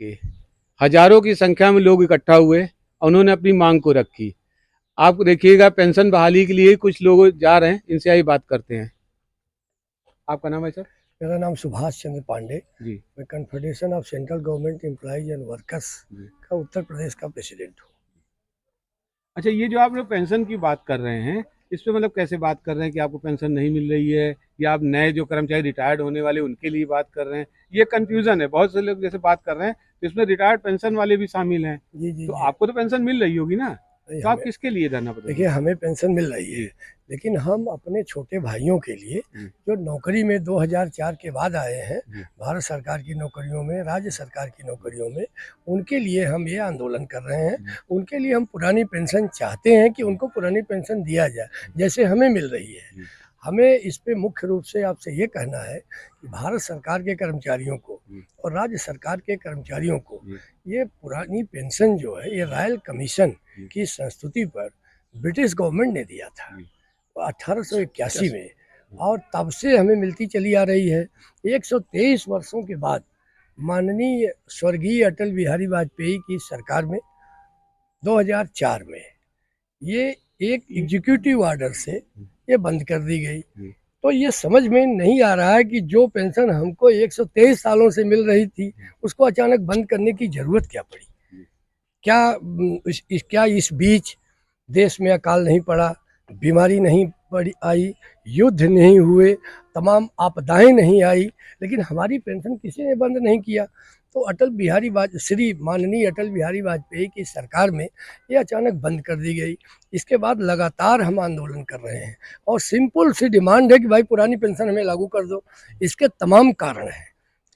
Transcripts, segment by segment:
के हजारों की संख्या में लोग इकट्ठा हुए, उन्होंने अपनी मांग को रखी। आप देखिएगा पेंशन बहाली के लिए कुछ लोग जा रहे हैं, इनसे आई बात करते हैं। आपका नाम है सर? मेरा नाम सुभाष चंद्र पांडे जी। मैं confederation of central government employees and workers का उत्तर प्रदेश का प्रेसिडेंट हूँ। अच्छा, ये जो आप लोग पेंशन की बात कर रहे हैं, इस पे मतलब कैसे बात कर रहे हैं कि आपको पेंशन नहीं मिल रही है, या आप नए जो कर्मचारी रिटायर्ड होने वाले उनके लिए बात कर रहे हैं? ये कंफ्यूजन है, बहुत से लोग जैसे बात कर रहे हैं तो इसमें रिटायर्ड पेंशन वाले भी शामिल हैं। जी तो आपको तो पेंशन मिल रही होगी ना, तो आप किसके लिए धरना प्रदर्शन? देखिए, हमें पेंशन मिल रही है, लेकिन हम अपने छोटे भाइयों के लिए जो नौकरी में 2004 के बाद आए हैं, भारत सरकार की नौकरियों में, राज्य सरकार की नौकरियों में, उनके लिए हम ये आंदोलन कर रहे हैं। उनके लिए हम पुरानी पेंशन चाहते हैं कि उनको पुरानी पेंशन दिया जाए जैसे हमें मिल रही है। हमें इस पे मुख्य रूप से आपसे ये कहना है कि भारत सरकार के कर्मचारियों को और राज्य सरकार के कर्मचारियों को ये पुरानी पेंशन जो है, ये रॉयल कमीशन की संस्तुति पर ब्रिटिश गवर्नमेंट ने दिया था 1881 में, और तब से हमें मिलती चली आ रही है। 123 वर्षों के बाद माननीय स्वर्गीय अटल बिहारी वाजपेयी की सरकार में 2004 में ये एक एग्जीक्यूटिव ऑर्डर से ये बंद कर दी गई। तो ये समझ में नहीं आ रहा है कि जो पेंशन हमको 123 सालों से मिल रही थी, उसको अचानक बंद करने की जरूरत क्या पड़ी? क्या इस बीच देश में अकाल नहीं पड़ा, बीमारी नहीं पड़ी आई, युद्ध नहीं हुए, तमाम आपदाएं नहीं आई, लेकिन हमारी पेंशन किसी ने बंद नहीं किया। तो श्री माननीय अटल बिहारी वाजपेयी की सरकार में ये अचानक बंद कर दी गई। इसके बाद लगातार हम आंदोलन कर रहे हैं और सिंपल सी डिमांड है कि भाई पुरानी पेंशन हमें लागू कर दो। इसके तमाम कारण हैं।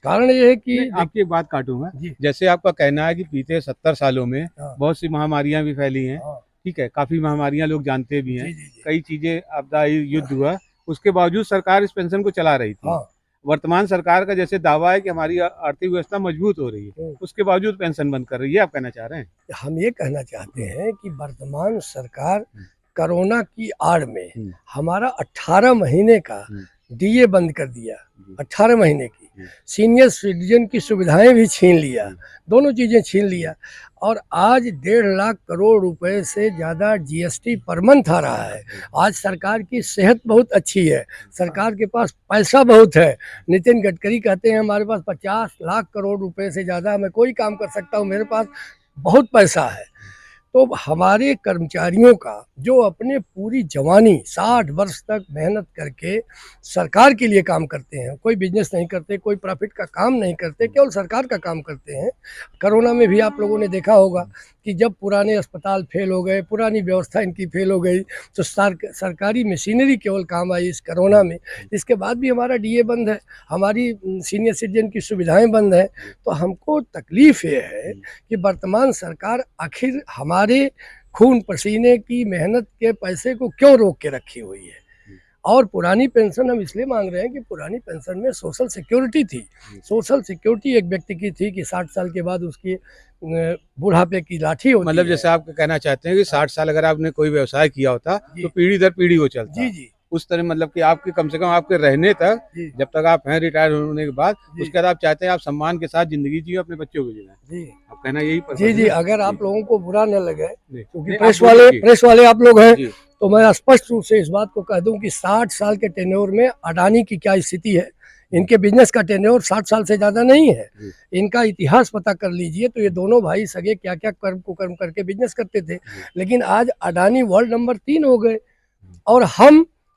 कारण ये है कि आपकी एक बात काटूंगा, जैसे आपका कहना है कि बीते 70 सालों में बहुत सी महामारियां भी फैली हैं, ठीक है, काफी महामारियां लोग जानते भी हैं, कई चीजें, आपदा, युद्ध हुआ, उसके बावजूद सरकार इस पेंशन को चला रही थी। वर्तमान सरकार का जैसे दावा है कि हमारी आर्थिक व्यवस्था मजबूत हो रही है, उसके बावजूद पेंशन बंद कर रही है, आप कहना चाह रहे हैं? हम ये कहना चाहते हैं कि वर्तमान सरकार कोरोना की आड़ में हमारा 18 महीने का डीए बंद कर दिया, 18 महीने की सीनियर सिटीजन की सुविधाएं भी छीन लिया, दोनों चीजें छीन लिया, और आज 1.5 लाख करोड़ रुपए से ज़्यादा जीएसटी पर मंथ आ रहा है। आज सरकार की सेहत बहुत अच्छी है, सरकार के पास पैसा बहुत है। नितिन गडकरी कहते हैं हमारे पास 50 लाख करोड़ रुपए से ज़्यादा मैं कोई काम कर सकता हूँ, मेरे पास बहुत पैसा है। तो हमारे कर्मचारियों का जो अपने पूरी जवानी 60 वर्ष तक मेहनत करके सरकार के लिए काम करते हैं, कोई बिजनेस नहीं करते, कोई प्रॉफिट का काम नहीं करते, केवल सरकार का काम करते हैं। कोरोना में भी आप लोगों ने देखा होगा कि जब पुराने अस्पताल फेल हो गए, पुरानी व्यवस्था इनकी फेल हो गई, तो सरकारी मशीनरी केवल काम आई इस कोरोना में। इसके बाद भी हमारा डीए बंद है, हमारी सीनियर सिटीजन की सुविधाएं बंद हैं। तो हमको तकलीफ ये है कि वर्तमान सरकार आखिर हमारे खून पसीने की मेहनत के पैसे को क्यों रोक के रखी हुई है। और पुरानी पेंशन हम इसलिए मांग रहे हैं कि पुरानी पेंशन में सोशल सिक्योरिटी थी। सोशल सिक्योरिटी एक व्यक्ति की थी कि 60 साल के बाद उसकी बुढ़ापे की लाठी होती मतलब जैसे आप कहना चाहते हैं कि 60 साल अगर आपने कोई व्यवसाय किया होता तो पीढ़ी दर पीढ़ी वो चलता। जी। उस तरह मतलब कि आपके कम से कम आपके रहने तक, जब तक आप हैं रिटायर होने के बाद, उसके बाद आप चाहते हैं आप सम्मान के साथ जिंदगी जिए, अपने बच्चों को जिए। जी, आप कहना यही? जी, अगर आप लोगों को बुरा न लगे, क्योंकि प्रेस वाले आप लोग हैं, तो मैं स्पष्ट रूप से इस बात को कह दूं कि 60 साल के टेन्योर में अडानी की क्या स्थिति है। इनके बिजनेस का टेन्योर 60 साल से ज़्यादा नहीं है। इनका इतिहास पता कर लीजिए तो ये दोनों भाई सगे क्या क्या कर्म करके बिजनेस करते थे, लेकिन आज अडानी वर्ल्ड नंबर 3 हो गए। और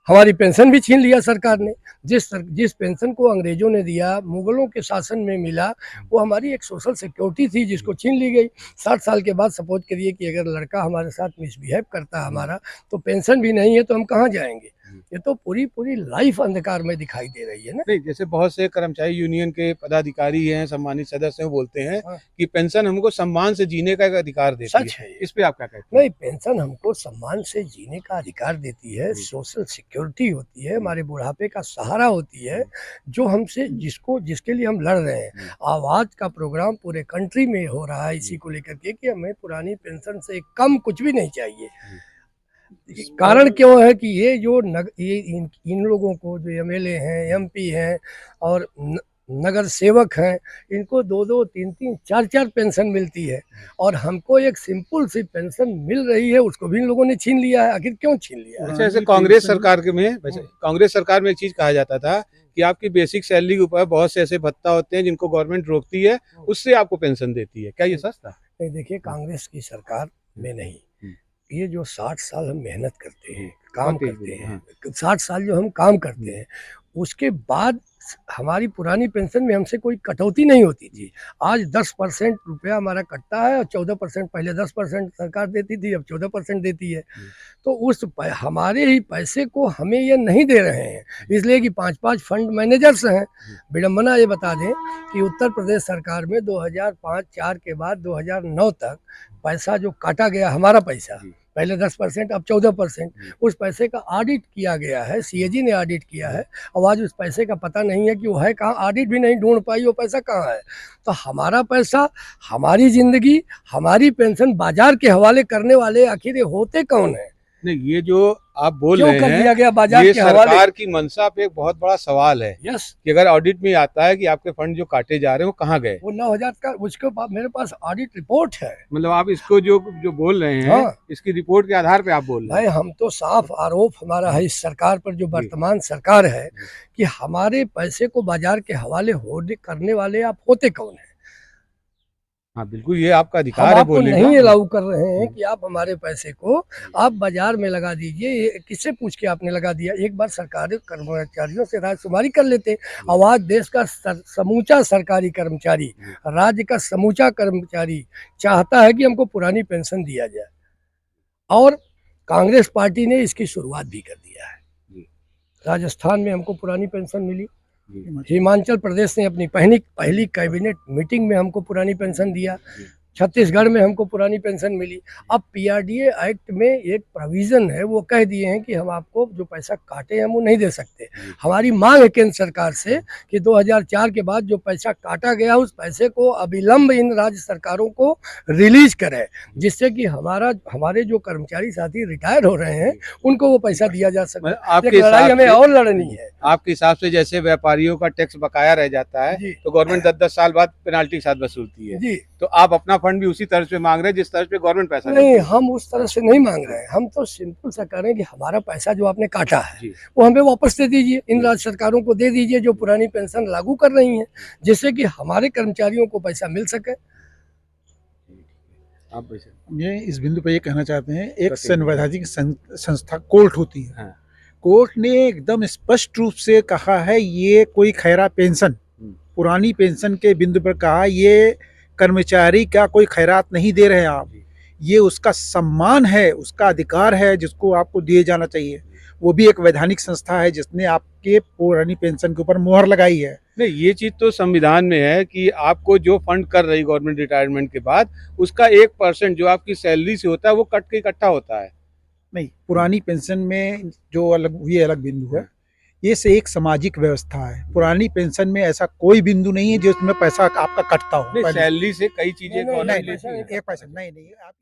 हमारी पेंशन भी छीन लिया सरकार ने। जिस पेंशन को अंग्रेजों ने दिया, मुगलों के शासन में मिला, वो हमारी एक सोशल सिक्योरिटी थी जिसको छीन ली गई। 60 साल के बाद सपोज करिए कि अगर लड़का हमारे साथ मिसबिहेव करता है हमारा, तो पेंशन भी नहीं है तो हम कहाँ जाएंगे? ये तो पूरी लाइफ अंधकार में दिखाई दे रही है ना। नहीं, जैसे बहुत से कर्मचारी यूनियन के पदाधिकारी हैं, सम्मानित सदस्य हैं, बोलते हैं कि पेंशन हमको सम्मान से जीने का एक अधिकार देती है। सच है। इस पे आप क्या कहते हैं? नहीं, पेंशन हमको सम्मान से जीने का अधिकार देती है, सोशल सिक्योरिटी होती है, हमारे बुढ़ापे का सहारा होती है, जो हमसे जिसके लिए हम लड़ रहे हैं। आवाज का प्रोग्राम पूरे कंट्री में हो रहा है इसी को लेकर के कि हमें पुरानी पेंशन से कम कुछ भी नहीं चाहिए। कारण क्यों है कि ये जो इन लोगों को जो एमएलए हैं, एमपी हैं और नगर सेवक हैं, इनको 2-2, 3-3, 4-4 पेंशन मिलती है और हमको एक सिंपल सी पेंशन मिल रही है, उसको भी इन लोगों ने छीन लिया है। आखिर क्यों छीन लिया है? अच्छा, ऐसे कांग्रेस सरकार में एक चीज कहा जाता था कि आपकी बेसिक सैलरी के ऊपर बहुत से ऐसे भत्ता होते हैं जिनको गवर्नमेंट रोकती है, उससे आपको पेंशन देती है, क्या ये सच था? नहीं, देखिए, कांग्रेस की सरकार में नहीं, ये जो 60 साल हम मेहनत करते हैं, काम करते हैं, 60 साल जो हम काम करते हैं, उसके बाद हमारी पुरानी पेंशन में हमसे कोई कटौती नहीं होती थी। आज 10% रुपया हमारा कटता है और 14%, पहले 10% सरकार देती थी, अब 14% देती है। तो हमारे ही पैसे को हमें ये नहीं दे रहे हैं, इसलिए कि 5-5 फंड मैनेजर्स हैं। विडंबना ये बता दें कि उत्तर प्रदेश सरकार में 2005-4 के बाद 2009 तक पैसा जो काटा गया, हमारा पैसा, पहले 10%, अब 14%, उस पैसे का ऑडिट किया गया है, सीएजी ने ऑडिट किया है। और आज उस पैसे का पता नहीं है कि वो है कहाँ, ऑडिट भी नहीं ढूंढ पाई वो पैसा कहाँ है। तो हमारा पैसा, हमारी जिंदगी, हमारी पेंशन बाजार के हवाले करने वाले आखिर ये होते कौन है? नहीं, ये जो आप बोल क्यों रहे कर हैं, दिया गया बाजार ये के हवाले? सरकार की मंशा पे एक बहुत बड़ा सवाल है यस, कि अगर ऑडिट में आता है कि आपके फंड जो काटे जा रहे हैं वो कहाँ गए। वो 9,000 का, उसके बाद मेरे पास ऑडिट रिपोर्ट है। मतलब आप इसको जो बोल रहे हैं, हाँ। इसकी रिपोर्ट के आधार पे आप बोल रहे हैं। भाई, हम तो साफ आरोप हमारा है इस सरकार पर, जो वर्तमान सरकार है, कि हमारे पैसे को बाजार के हवाले होने करने वाले आप होते कौन है? हाँ, बिल्कुल, ये आपका हम अधिकार है आपको बोलने नहीं का। अलाउ कर रहे हैं कि आप हमारे पैसे को आप बाजार में लगा दीजिए। ये किससे पूछ के आपने लगा दिया? एक बार सरकारी कर्मचारियों से राजकुमारी कर लेते। अब आज देश का समूचा सरकारी कर्मचारी, राज्य का समूचा कर्मचारी चाहता है कि हमको पुरानी पेंशन दिया जाए, और कांग्रेस पार्टी ने इसकी शुरुआत भी कर दिया है। राजस्थान में हमको पुरानी पेंशन मिली, हिमाचल प्रदेश ने अपनी पहली कैबिनेट मीटिंग में हमको पुरानी पेंशन दिया, छत्तीसगढ़ में हमको पुरानी पेंशन मिली। अब पीआरडीए एक्ट में एक प्रोविज़न है, वो कह दिए हैं कि हम आपको जो पैसा काटे हम वो नहीं दे सकते। हमारी मांग है केंद्र सरकार से कि 2004 के बाद जो पैसा काटा गया, उस पैसे को अविलंब इन राज्य सरकारों को रिलीज करें, जिससे कि हमारे जो कर्मचारी साथी रिटायर हो रहे हैं उनको वो पैसा दिया जा सके। आपकी लड़ाई हमें और लड़नी है। आपके हिसाब से जैसे व्यापारियों का टैक्स बकाया रह जाता है तो गवर्नमेंट 10-10 साल बाद पेनाल्टी के साथ वसूलती है जी, तो आप अपना फंड भी उसी तरह से मांग रहे हैं जिस तरह पे गवर्नमेंट पैसा नहीं, हम उस तरह से नहीं मांग रहे हैं। हम तो सिंपल सा कह रहे हैं कि हमारा पैसा जो आपने काटा है वो हमें वापस दे दीजिए, इन राज्य सरकारों को दे दीजिए जो पुरानी पेंशन लागू कर रही हैं, जिससे कि हमारे कर्मचारियों को पैसा मिल सके। आप ये इस बिंदु पर ये कहना चाहते हैं, एक संवैधानिक संस्था कोर्ट होती है। हाँ। कोर्ट ने एकदम स्पष्ट रूप से कहा है ये कोई खैरा पेंशन, पुरानी पेंशन के बिंदु पर कहा ये कर्मचारी का कोई खैरात नहीं दे रहे हैं आप, ये उसका सम्मान है, उसका अधिकार है जिसको आपको दिए जाना चाहिए। वो भी एक वैधानिक संस्था है जिसने आपके पुरानी पेंशन के ऊपर मोहर लगाई है। नहीं, ये चीज तो संविधान में है कि आपको जो फंड कर रही गवर्नमेंट रिटायरमेंट के बाद उसका 1% जो आपकी सैलरी से होता है वो कट के इकट्ठा होता है। नहीं, पुरानी पेंशन में जो ये अलग बिंदु है, ये से एक सामाजिक व्यवस्था है। पुरानी पेंशन में ऐसा कोई बिंदु नहीं है जिसमें पैसा आपका कटता हो। सैलरी से कई चीजें एक पैसा नहीं, आप